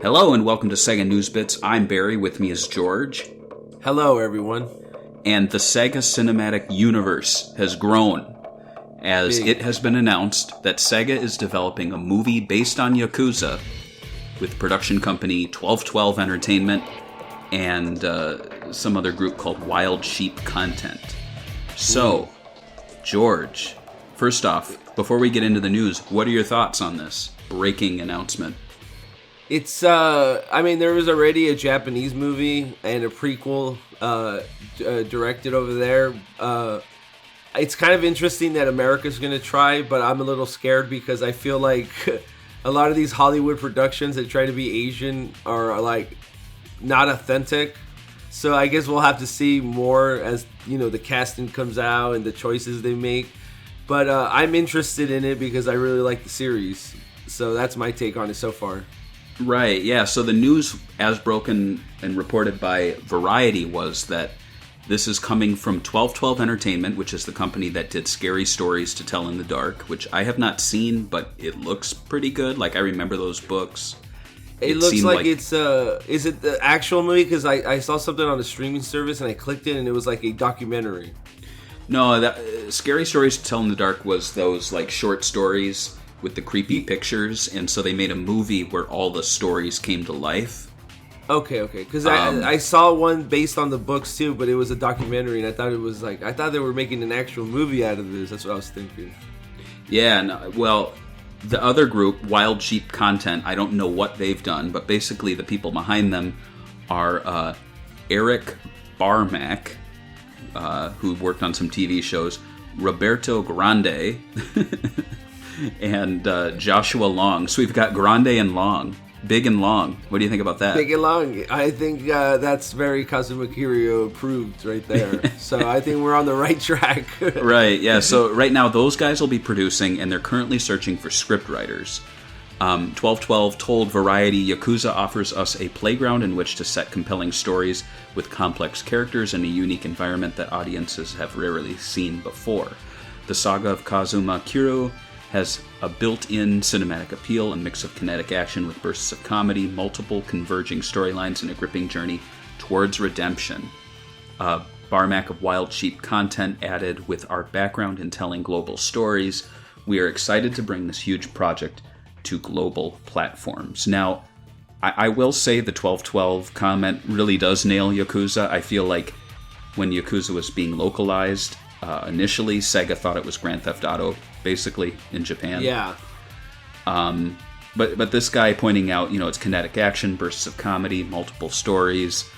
Hello and welcome to Sega News Bits. I'm Barry, with me is George. Hello, everyone. And the Sega Cinematic Universe has grown as it has been announced that Sega is developing a movie based on Yakuza with production company 1212 Entertainment and some other group called Wild Sheep Content. So, George, first off, before we get into the news, what are your thoughts on this breaking announcement? It's, there was already a Japanese movie and a prequel directed over there. It's kind of interesting that America's going to try, but I'm a little scared because I feel like a lot of these Hollywood productions that try to be Asian are, like, not authentic. So I guess we'll have to see more as, the casting comes out and the choices they make. But I'm interested in it because I really like the series. So that's my take on it so far. Right, yeah. So the news, as broken and reported by Variety, was that this is coming from 1212 Entertainment, which is the company that did Scary Stories to Tell in the Dark, which I have not seen, but it looks pretty good. Like, I remember those books. It looks like it's, is it the actual movie? Because I saw something on the streaming service and I clicked it and it was like a documentary. No, that Scary Stories to Tell in the Dark was those, like, short stories with the creepy pictures, and so they made a movie where all the stories came to life. Okay. Because I saw one based on the books too, but it was a documentary, and I thought they were making an actual movie out of this. That's what I was thinking. Yeah, no, well, the other group, Wild Sheep Content, I don't know what they've done, but basically the people behind them are Eric Barmack, who worked on some TV shows, Roberto Grande, and Joshua Long. So we've got Grande and Long. Big and Long. What do you think about that? Big and Long. I think that's very Kazuma Kiryu approved right there. So I think we're on the right track. Right, yeah. So right now those guys will be producing, and they're currently searching for script writers. 1212 told Variety, Yakuza offers us a playground in which to set compelling stories with complex characters and a unique environment that audiences have rarely seen before. The saga of Kazuma Kiryu has a built-in cinematic appeal, a mix of kinetic action with bursts of comedy, multiple converging storylines, and a gripping journey towards redemption. Barmack of Wild Sheep Content added, with our background in telling global stories, we are excited to bring this huge project to global platforms. Now, I will say the 1212 comment really does nail Yakuza. I feel like when Yakuza was being localized, initially, Sega thought it was Grand Theft Auto, basically, in Japan. Yeah. But this guy pointing out, it's kinetic action, bursts of comedy, multiple stories,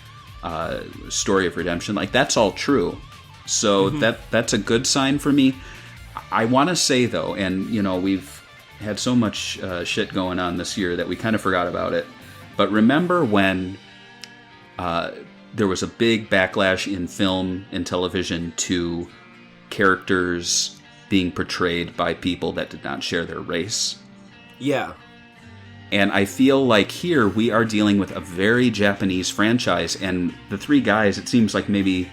story of redemption. Like, that's all true. So that's a good sign for me. I want to say, though, and, we've had so much shit going on this year that we kind of forgot about it. But remember when there was a big backlash in film and television to characters being portrayed by people that did not share their race. Yeah. And I feel like here we are dealing with a very Japanese franchise, and the three guys, it seems like maybe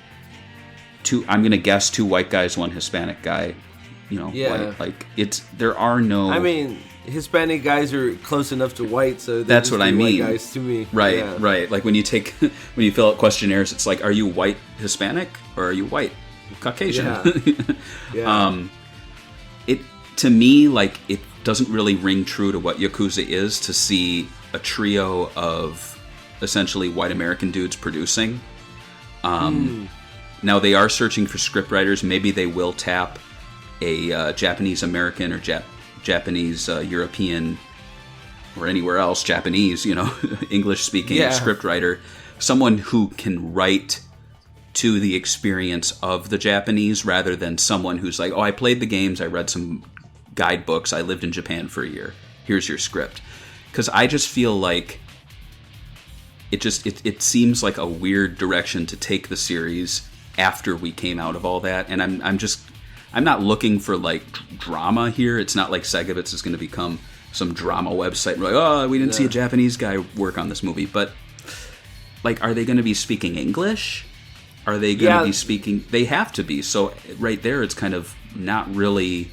I'm going to guess two white guys, one Hispanic guy, Yeah. white. There are no... I mean, Hispanic guys are close enough to white, so that's what I mean. White guys to me. Right, yeah. Right. Like when you fill out questionnaires, it's like, are you white Hispanic or are you white Caucasian? Yeah. To me, like, it doesn't really ring true to what Yakuza is to see a trio of essentially white American dudes producing. Now they are searching for scriptwriters. Maybe they will tap a Japanese American or Japanese European or anywhere else Japanese, English speaking scriptwriter, someone who can write to the experience of the Japanese rather than someone who's like, oh, I played the games, I read some guidebooks, I lived in Japan for a year, here's your script. Because I just feel like it seems like a weird direction to take the series after we came out of all that, and I'm not looking for, like, drama here. It's not like Segabits is going to become some drama website. We're like, oh, we didn't see a Japanese guy work on this movie. But, like, are they going to be speaking English? Are they going to be speaking... They have to be. So right there, it's kind of not really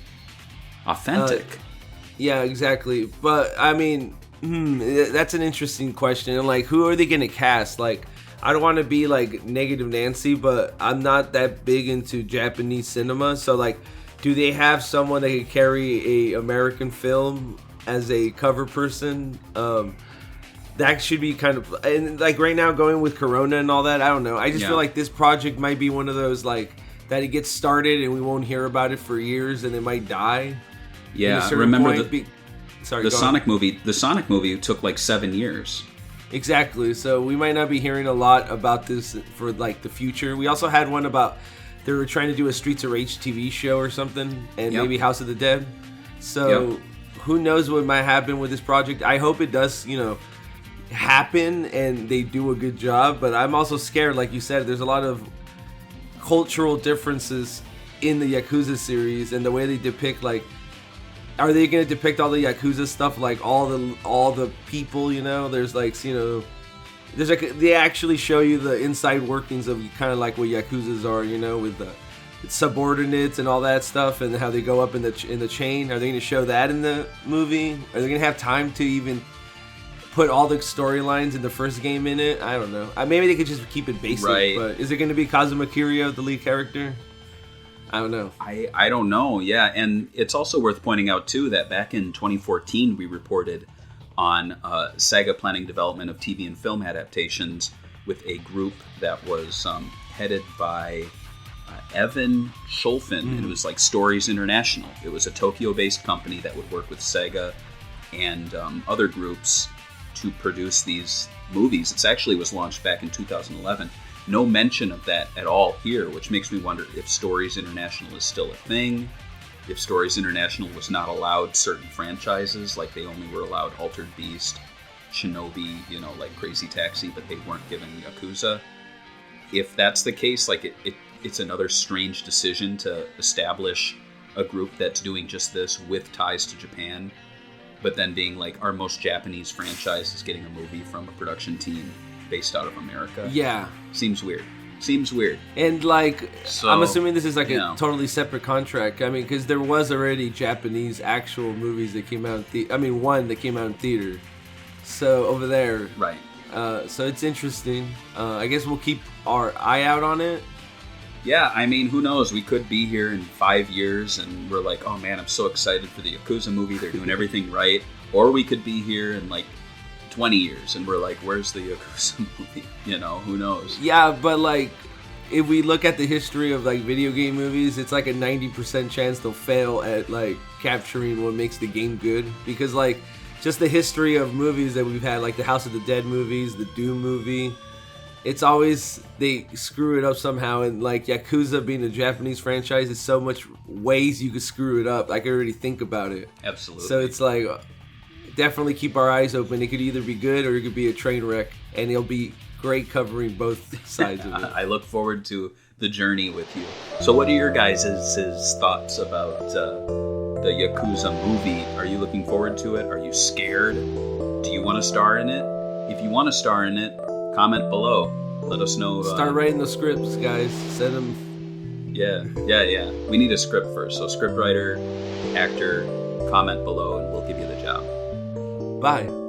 authentic. Yeah, exactly. But, I mean, That's an interesting question. And like, who are they gonna cast? Like, I don't want to be like negative Nancy, but I'm not that big into Japanese cinema. So like, do they have someone that could carry a American film as a cover person? That should be kind of, and like right now going with Corona and all that, I don't know. I just feel like this project might be one of those like that it gets started and we won't hear about it for years and it might die. Yeah, remember the Sonic movie. The Sonic movie took like 7 years. Exactly. So we might not be hearing a lot about this for like the future. We also had one about they were trying to do a Streets of Rage TV show or something, and maybe House of the Dead. So who knows what might happen with this project? I hope it does, happen and they do a good job. But I'm also scared, like you said, there's a lot of cultural differences in the Yakuza series and the way they depict like. Are they going to depict all the Yakuza stuff like all the people, there's like, there's like they actually show you the inside workings of kind of like what Yakuzas are, with the subordinates and all that stuff and how they go up in the chain. Are they going to show that in the movie? Are they going to have time to even put all the storylines in the first game in it? I don't know. Maybe they could just keep it basic, but is it going to be Kazuma Kiryu, the lead character? I don't know. I don't know, yeah. And it's also worth pointing out, too, that back in 2014, we reported on Sega planning development of TV and film adaptations with a group that was headed by Evan Scholfen, and it was like Stories International. It was a Tokyo-based company that would work with Sega and other groups to produce these movies. It actually was launched back in 2011. No mention of that at all here, which makes me wonder if Stories International is still a thing, if Stories International was not allowed certain franchises, like they only were allowed Altered Beast, Shinobi, like Crazy Taxi, but they weren't given Yakuza. If that's the case, like it's another strange decision to establish a group that's doing just this with ties to Japan, but then being like our most Japanese franchise is getting a movie from a production team based out of America. Yeah. Seems weird. And like, so, I'm assuming this is like a totally separate contract. I mean, because there was already Japanese actual movies that came out one that came out in theater. So over there. Right. So it's interesting. I guess we'll keep our eye out on it. Yeah, I mean, who knows? We could be here in 5 years and we're like, oh man, I'm so excited for the Yakuza movie. They're doing everything right. Or we could be here in like 20 years and we're like, where's the Yakuza movie? Who knows? Yeah, but like, if we look at the history of like video game movies, it's like a 90% chance they'll fail at like capturing what makes the game good. Because like, just the history of movies that we've had, like the House of the Dead movies, the Doom movie, it's always, they screw it up somehow. And like Yakuza being a Japanese franchise, there's so much ways you could screw it up. I can already think about it. Absolutely. So it's like, definitely keep our eyes open. It could either be good or it could be a train wreck, and it'll be great covering both sides of it. I look forward to the journey with you. So what are your guys' thoughts about the Yakuza movie? Are you looking forward to it? Are you scared? Do you want to star in it? If you want to star in it, comment below. Let us know. Start writing the scripts, guys. Send them. Yeah. We need a script first. So scriptwriter, actor, comment below, and we'll give you the job. Bye.